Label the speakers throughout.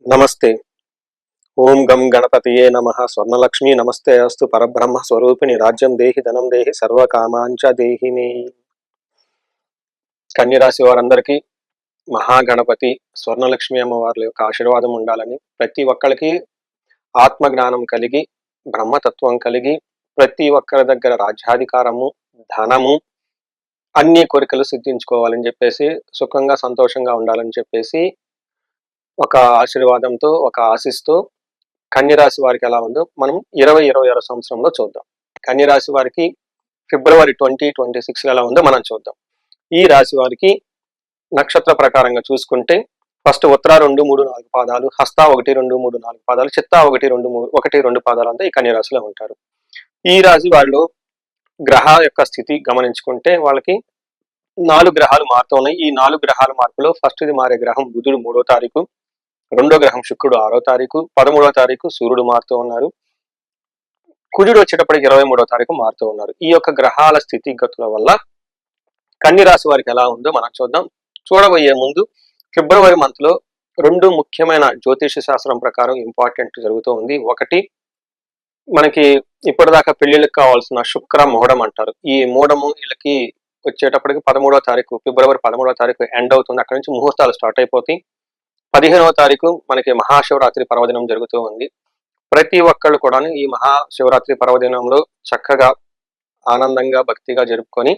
Speaker 1: నమస్తే. ఓం గం గణపతియే నమః. స్వర్ణలక్ష్మి నమస్తే అస్తు. పరబ్రహ్మ స్వరూపిణి రాజ్యం దేహి ధనం దేహి సర్వకామాంచ దేహిని. కన్యరాశి వారందరికీ మహాగణపతి స్వర్ణలక్ష్మి అమ్మవార్ల యొక్క ఆశీర్వాదం ఉండాలని, ప్రతి ఒక్కరికి ఆత్మజ్ఞానం కలిగి, బ్రహ్మతత్వం కలిగి, ప్రతి ఒక్కరి దగ్గర రాజ్యాధికారము, ధనము, అన్ని కోరికలు సిద్ధించుకోవాలని చెప్పేసి, సుఖంగా సంతోషంగా ఉండాలని చెప్పేసి ఒక ఆశీర్వాదంతో, ఒక ఆశిస్తూ కన్యరాశి వారికి ఎలా ఉందో మనం 2026 సంవత్సరంలో చూద్దాం. కన్యరాశి వారికి ఫిబ్రవరి 2026 ఎలా ఉందో మనం చూద్దాం. ఈ రాశి వారికి నక్షత్ర ప్రకారంగా చూసుకుంటే ఫస్ట్ ఉత్తర 2, 3, 4 పాదాలు, హస్త 1, 2, 3, 4 పాదాలు, చిత్త 1, 2, 1, 2 పాదాలు అంతా ఈ కన్యరాశిలో ఉంటారు. ఈ రాశి వాళ్ళు గ్రహాల యొక్క స్థితి గమనించుకుంటే వాళ్ళకి 4 గ్రహాలు మారుతూ ఉన్నాయి. ఈ 4 గ్రహాల మార్పులో ఫస్ట్ ఇది మారే గ్రహం బుధుడు 3వ తారీఖు, రెండో గ్రహం శుక్రుడు 6వ తారీఖు, 13వ తారీఖు సూర్యుడు మారుతూ ఉన్నారు, కుజుడు వచ్చేటప్పటికి 23వ తారీఖు మారుతూ ఉన్నారు. ఈ యొక్క గ్రహాల స్థితిగతుల వల్ల కన్యరాశి వారికి ఎలా ఉందో మనం చూద్దాం. చూడబోయే ముందు ఫిబ్రవరి మంత్ లో 2 ముఖ్యమైన జ్యోతిష శాస్త్రం ప్రకారం ఇంపార్టెంట్ జరుగుతూ ఉంది. ఒకటి, మనకి ఇప్పటిదాకా పెళ్లిళ్ళకి కావాల్సిన శుక్ర మోడం అంటారు. ఈ మోడము వీళ్ళకి వచ్చేటప్పటికి 13వ తారీఖు, ఫిబ్రవరి 13వ తారీఖు ఎండ్ అవుతుంది. అక్కడి నుంచి ముహూర్తాలు స్టార్ట్ అయిపోతాయి. 15వ తారీఖు మనకి మహాశివరాత్రి పర్వదినం జరుగుతూ ఉంది. ప్రతి ఒక్కళ్ళు కూడా ఈ మహాశివరాత్రి పర్వదినంలో చక్కగా ఆనందంగా భక్తిగా జరుపుకొని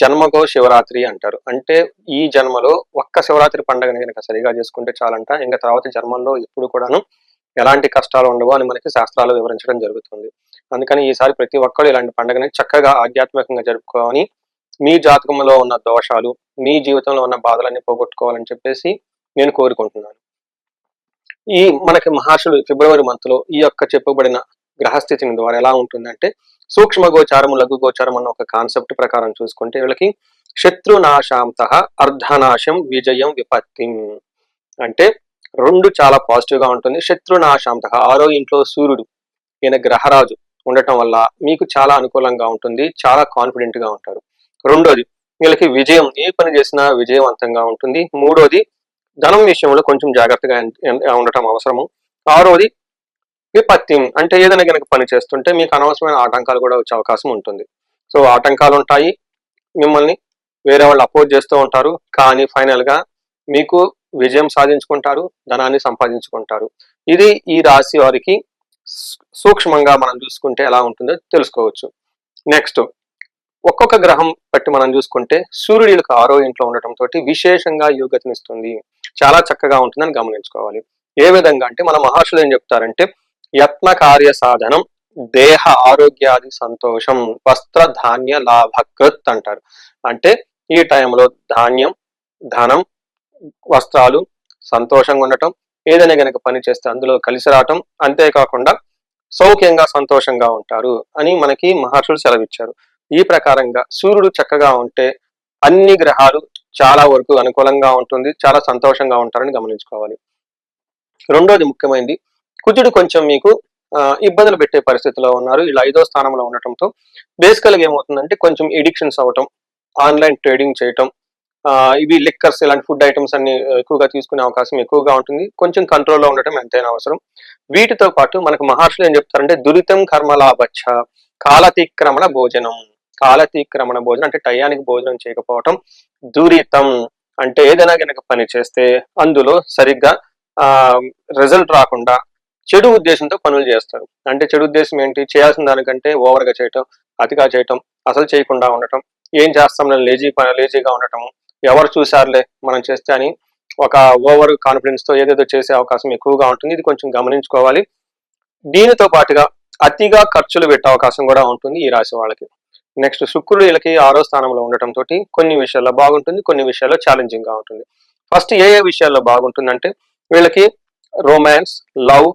Speaker 1: జన్మకో శివరాత్రి అంటారు. అంటే ఈ జన్మలో ఒక్క శివరాత్రి పండుగని కనుక సరిగా చేసుకుంటే చాలంట, ఇంకా తర్వాత జన్మల్లో ఎప్పుడు కూడాను ఎలాంటి కష్టాలు ఉండవు అని మనకి శాస్త్రాలు వివరించడం జరుగుతుంది. అందుకని ఈసారి ప్రతి ఒక్కరు ఇలాంటి పండుగని చక్కగా ఆధ్యాత్మికంగా జరుపుకోవాలని, మీ జాతకంలో ఉన్న దోషాలు, మీ జీవితంలో ఉన్న బాధలన్నీ పోగొట్టుకోవాలని చెప్పేసి నేను కోరుకుంటున్నాను. ఈ మనకి మహర్షులు ఫిబ్రవరి మంత్ లో ఈ యొక్క చెప్పబడిన గ్రహస్థితిని ద్వారా ఎలా ఉంటుందంటే, సూక్ష్మ గోచారము లఘు గోచారం అన్న ఒక కాన్సెప్ట్ ప్రకారం చూసుకుంటే వీళ్ళకి శత్రునాశాంత అర్ధనాశం విజయం విపత్తి అంటే 2 చాలా పాజిటివ్ గా ఉంటుంది. శత్రునాశాంత 6వ ఇంట్లో సూర్యుడు, ఈయన గ్రహరాజు ఉండటం వల్ల మీకు చాలా అనుకూలంగా ఉంటుంది, చాలా కాన్ఫిడెంట్ గా ఉంటారు. రెండోది, వీళ్ళకి విజయం, ఏ పని చేసినా విజయవంతంగా ఉంటుంది. మూడోది, ధనం విషయంలో కొంచెం జాగ్రత్తగా ఉండటం అవసరము. 6వది విపత్తి, అంటే ఏదైనా కనుక పని చేస్తుంటే మీకు అనవసరమైన ఆటంకాలు కూడా వచ్చే అవకాశం ఉంటుంది. సో ఆటంకాలు ఉంటాయి, మిమ్మల్ని వేరే వాళ్ళు అపోజ్ చేస్తూ ఉంటారు, కానీ ఫైనల్ గా మీకు విజయం సాధించుకుంటారు, ధనాన్ని సంపాదించుకుంటారు. ఇది ఈ రాశి వారికి సూక్ష్మంగా మనం చూసుకుంటే ఎలా ఉంటుందో తెలుసుకోవచ్చు. నెక్స్ట్, ఒక్కొక్క గ్రహం బట్టి మనం చూసుకుంటే సూర్యుడికి 6వ ఇంట్లో ఉండటంతో విశేషంగా యోగతనిస్తుంది, చాలా చక్కగా ఉంటుందని గమనించుకోవాలి. ఏ విధంగా అంటే మన మహర్షులు ఏం చెప్తారంటే, యత్న కార్య సాధనం, దేహ ఆరోగ్యాది సంతోషం, వస్త్ర ధాన్య లాభకృత్ అంటారు. అంటే ఈ టైంలో ధాన్యం, ధనం, వస్త్రాలు, సంతోషంగా ఉండటం, ఏదైనా కనుక పని చేస్తే అందులో కలిసి రావటం, అంతేకాకుండా సౌఖ్యంగా సంతోషంగా ఉంటారు అని మనకి మహర్షులు సెలవిచ్చారు. ఈ ప్రకారంగా సూర్యుడు చక్కగా ఉంటే అన్ని గ్రహాలు చాలా వరకు అనుకూలంగా ఉంటుంది, చాలా సంతోషంగా ఉంటారని గమనించుకోవాలి. రెండోది ముఖ్యమైనది, కుజుడు కొంచెం మీకు ఇబ్బందులు పెట్టే పరిస్థితిలో ఉన్నారు. ఇలా 5వ స్థానంలో ఉండటంతో బేసికల్గా ఏమవుతుందంటే కొంచెం ఎడిక్షన్స్ అవ్వటం, ఆన్లైన్ ట్రేడింగ్ చేయటం, ఇవి లిక్కర్స్ ఇలాంటి ఫుడ్ ఐటమ్స్ అన్ని ఎక్కువగా తీసుకునే అవకాశం ఎక్కువగా ఉంటుంది. కొంచెం కంట్రోల్లో ఉండటం ఎంతైనా అవసరం. వీటితో పాటు మనకు మహర్షులు ఏం చెప్తారంటే, దురితం కర్మలాభచ్చ కాలతిక్రమణ భోజనం. కాలతిక్రమణ భోజనం అంటే టయానికి భోజనం చేయకపోవటం. దురితం అంటే ఏదైనా కనుక పని చేస్తే అందులో సరిగ్గా రిజల్ట్ రాకుండా చెడు ఉద్దేశంతో పనులు చేస్తారు. అంటే చెడు ఉద్దేశం ఏంటి, చేయాల్సిన దానికంటే ఓవర్గా చేయటం, అతిగా చేయటం, అసలు చేయకుండా ఉండటం, ఏం చేస్తాం లేజీగా ఉండటము, ఎవరు చూసారులే మనం చేస్తే అని ఒక ఓవర్ కాన్ఫిడెన్స్ తో ఏదేదో చేసే అవకాశం ఎక్కువగా ఉంటుంది. ఇది కొంచెం గమనించుకోవాలి. దీనితో పాటుగా అతిగా ఖర్చులు పెట్టే అవకాశం కూడా ఉంటుంది ఈ రాశి వాళ్ళకి. నెక్స్ట్, శుక్రుడు వీళ్ళకి 6వ స్థానంలో ఉండటంతో కొన్ని విషయాల్లో బాగుంటుంది, కొన్ని విషయాల్లో ఛాలెంజింగ్ గా ఉంటుంది. ఫస్ట్ ఏ విషయాల్లో బాగుంటుందంటే, వీళ్ళకి రొమాన్స్, లవ్,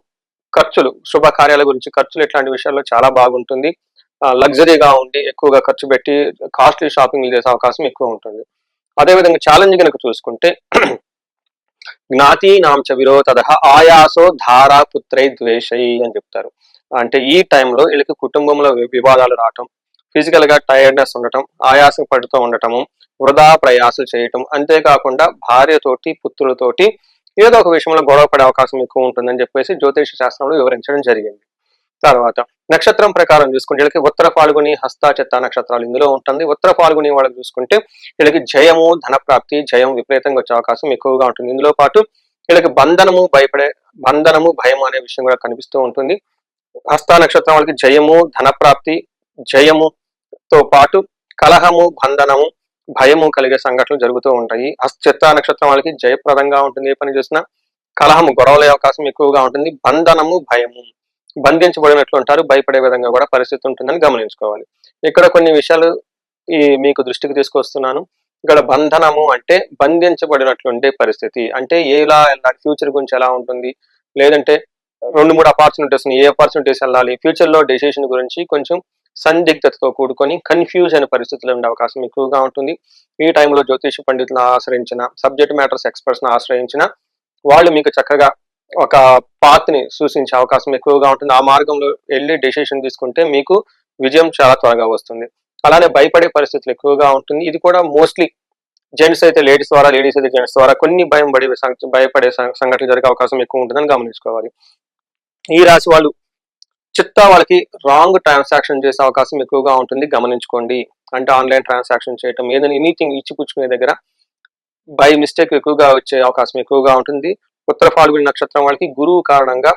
Speaker 1: ఖర్చులు, శుభకార్యాల గురించి ఖర్చులు, ఇట్లాంటి విషయాల్లో చాలా బాగుంటుంది. లగ్జరీగా ఉండి ఎక్కువగా ఖర్చు పెట్టి కాస్ట్లీ షాపింగ్ చేసే అవకాశం ఎక్కువ ఉంటుంది. అదేవిధంగా ఛాలెంజ్ కనుక చూసుకుంటే, జ్ఞాతి నాంచ విరోధ ఆయాసో ధారా పుత్రై ద్వేషై అని చెప్తారు. అంటే ఈ టైంలో వీళ్ళకి కుటుంబంలో వివాదాలు రావటం, ఫిజికల్ గా టైర్డ్నెస్ ఉండటం, ఆయాసం పడుతూ ఉండటము, వృధా ప్రయాసలు చేయటం, అంతేకాకుండా భార్యతోటి పుత్రులతోటి ఏదో ఒక విషయంలో గొడవ పడే అవకాశం ఎక్కువ ఉంటుందని చెప్పేసి జ్యోతిష శాస్త్రంలో వివరించడం జరిగింది. తర్వాత నక్షత్రం ప్రకారం చూసుకుంటే వీళ్ళకి ఉత్తర ఫాల్గుని, హస్త, చిత్త నక్షత్రాలు ఇందులో ఉంటుంది. ఉత్తర ఫాల్గుని వాళ్ళకి చూసుకుంటే వీళ్ళకి జయము, ధన ప్రాప్తి, జయం విపరీతంగా వచ్చే అవకాశం ఎక్కువగా ఉంటుంది. ఇందులో పాటు వీళ్ళకి బంధనము, భయం అనే విషయం కూడా కనిపిస్తూ ఉంటుంది. హస్త నక్షత్రం వాళ్ళకి జయము, ధన ప్రాప్తి, జయముతో పాటు కలహము, బంధనము, భయము కలిగే సంఘటనలు జరుగుతూ ఉంటాయి. చిత్త నక్షత్రం వాళ్ళకి జయప్రదంగా ఉంటుంది. ఏ పని చేసినా కలహము, గొడవలే అవకాశం ఎక్కువగా ఉంటుంది. బంధనము, భయము, బంధించబడినట్లు ఉంటారు. భయపడే విధంగా కూడా పరిస్థితి ఉంటుందని గమనించుకోవాలి. ఇక్కడ కొన్ని విషయాలు మీకు దృష్టికి తీసుకొస్తున్నాను. ఇక్కడ బంధనము అంటే బంధించబడినట్లుండే పరిస్థితి. అంటే ఎలా వెళ్ళాలి, ఫ్యూచర్ గురించి ఎలా ఉంటుంది, లేదంటే 2-3 ఆపర్చునిటీస్, ఏ ఆపర్చునిటీస్ వెళ్ళాలి, ఫ్యూచర్ లో డెసిషన్ గురించి కొంచెం సందిగ్ధతతో కూడుకొని కన్ఫ్యూజ్ అయిన పరిస్థితులు ఉండే అవకాశం ఎక్కువగా ఉంటుంది. ఈ టైంలో జ్యోతిష పండితులను ఆశ్రయించిన, సబ్జెక్ట్ మ్యాటర్స్ ఎక్స్పర్ట్స్ ని ఆశ్రయించిన వాళ్ళు మీకు చక్కగా ఒక పాత్ ని సూచించే అవకాశం ఎక్కువగా ఉంటుంది. ఆ మార్గంలో వెళ్ళి డెసిషన్ తీసుకుంటే మీకు విజయం చాలా త్వరగా వస్తుంది. అలానే భయపడే పరిస్థితులు ఎక్కువగా ఉంటుంది. ఇది కూడా మోస్ట్లీ జెంట్స్ అయితే లేడీస్ ద్వారా, లేడీస్ అయితే జెంట్స్ ద్వారా కొన్ని భయపడే సంఘటనలు జరిగే అవకాశం ఎక్కువ ఉంటుందని గమనించుకోవాలి. ఈ రాశి వాళ్ళు వాళ్ళకి రాంగ్ ట్రాన్సాక్షన్ చేసే అవకాశం ఎక్కువగా ఉంటుంది, గమనించుకోండి. అంటే ఆన్లైన్ ట్రాన్సాక్షన్ చేయటం, ఏదైనా ఎనీథింగ్ ఇచ్చిపుచ్చుకునే దగ్గర బై మిస్టేక్ ఎక్కువగా వచ్చే అవకాశం ఎక్కువగా ఉంటుంది. ఉత్తర ఫాల్గుని నక్షత్రం వాళ్ళకి గురువు కారణంగా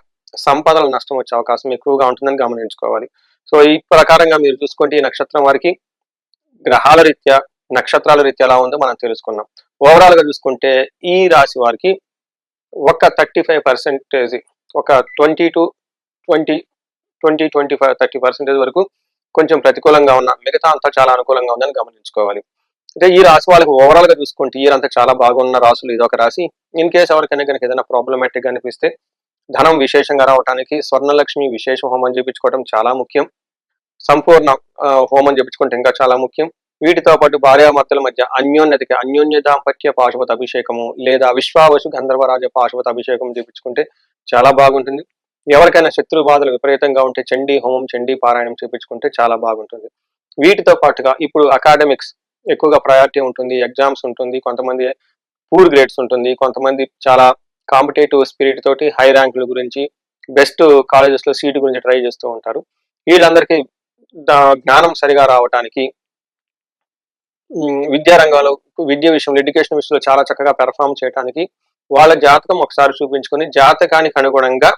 Speaker 1: సంపదల నష్టం వచ్చే అవకాశం ఎక్కువగా ఉంటుందని గమనించుకోవాలి. సో ఈ ప్రకారంగా మీరు చూసుకుంటే ఈ నక్షత్రం వారికి గ్రహాల రీత్యా, నక్షత్రాల రీత్యా ఎలా ఉందో మనం తెలుసుకున్నాం. ఓవరాల్ గా చూసుకుంటే ఈ రాశి వారికి ఒక 35%, ఒక 20-25-30% వరకు కొంచెం ప్రతికూలంగా ఉన్న, మిగతా అంతా చాలా అనుకూలంగా ఉందని గమనించుకోవాలి. అంటే ఈ రాశి వాళ్ళకి ఓవరాల్ గా చూసుకుంటే ఈ అంతా చాలా బాగున్న రాశులు ఇదొక రాశి. ఇన్ కేసు ఎవరికైనా కనుక ఏదైనా ప్రాబ్లమాటిక్ అనిపిస్తే ధనం విశేషంగా రావడానికి స్వర్ణలక్ష్మి విశేష హోమం చేయించుకోవడం చాలా ముఖ్యం. సంపూర్ణ హోమం చేయించుకుంటే ఇంకా చాలా ముఖ్యం. వీటితో పాటు భార్యాభర్తల మధ్య అన్యోన్య దాంపత్య పాశుపత అభిషేకము లేదా విశ్వావసు గంధర్వరాజ పాశుపత అభిషేకం చేయించుకుంటే చాలా బాగుంటుంది. ఎవరికైనా శత్రు బాధలు విపరీతంగా ఉంటే చండీ హోమం, చండీ పారాయణం చేయించుకుంటే చాలా బాగుంటుంది. వీటితో పాటుగా ఇప్పుడు అకాడమిక్స్ ఎక్కువగా ప్రయారిటీ ఉంటుంది, ఎగ్జామ్స్ ఉంటుంది, కొంతమంది పూర్ గ్రేడ్స్ ఉంటుంది, కొంతమంది చాలా కాంపిటేటివ్ స్పిరిట్ తోటి హై ర్యాంకుల గురించి, బెస్ట్ కాలేజెస్ లో సీటు గురించి ట్రై చేస్తూ ఉంటారు. వీళ్ళందరికీ జ్ఞానం సరిగా రావడానికి, విద్యారంగంలో ఎడ్యుకేషన్ విషయంలో చాలా చక్కగా పెర్ఫామ్ చేయడానికి వాళ్ళ జాతకం ఒకసారి చూపించుకొని జాతకానికి అనుగుణంగా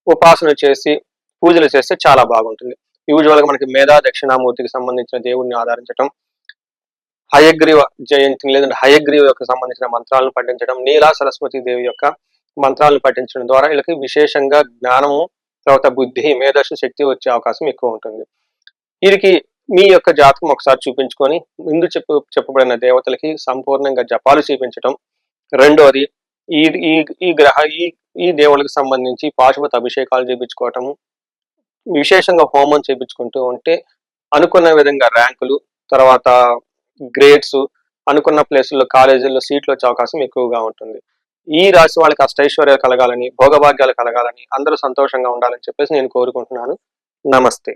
Speaker 1: ఉపాసన చేసి పూజలు చేస్తే చాలా బాగుంటుంది. యూజువల్ గా మనకి మేధా దక్షిణామూర్తికి సంబంధించిన దేవుడిని ఆధారించడం, హయగ్రీవ జయంతిని లేదంటే హయగ్రీవ యొక్క సంబంధించిన మంత్రాలను పఠించడం, నీలా సరస్వతి దేవి యొక్క మంత్రాలను పఠించడం ద్వారా వీళ్ళకి విశేషంగా జ్ఞానము, తర్వాత బుద్ధి, మేధస్సు, శక్తి వచ్చే అవకాశం ఎక్కువ ఉంటుంది. వీరికి మీ యొక్క జాతకం ఒకసారి చూపించుకొని ముందు చెప్పబడిన దేవతలకి సంపూర్ణంగా జపాలు చూపించడం, రెండోది ఈ ఈ ఈ గ్రహ ఈ ఈ దేవుళ్ళకి సంబంధించి పాశుపత అభిషేకాలు చేయించుకోవటము, విశేషంగా హోమం చేయించుకుంటూ ఉంటే అనుకున్న విధంగా ర్యాంకులు, తర్వాత గ్రేడ్స్, అనుకున్న ప్లేసుల్లో కాలేజీల్లో సీట్లు వచ్చే అవకాశం ఎక్కువగా ఉంటుంది. ఈ రాశి వాళ్ళకి అష్టైశ్వర్యాలు కలగాలని, భోగభాగ్యాలు కలగాలని, అందరూ సంతోషంగా ఉండాలని చెప్పేసి నేను కోరుకుంటున్నాను. నమస్తే.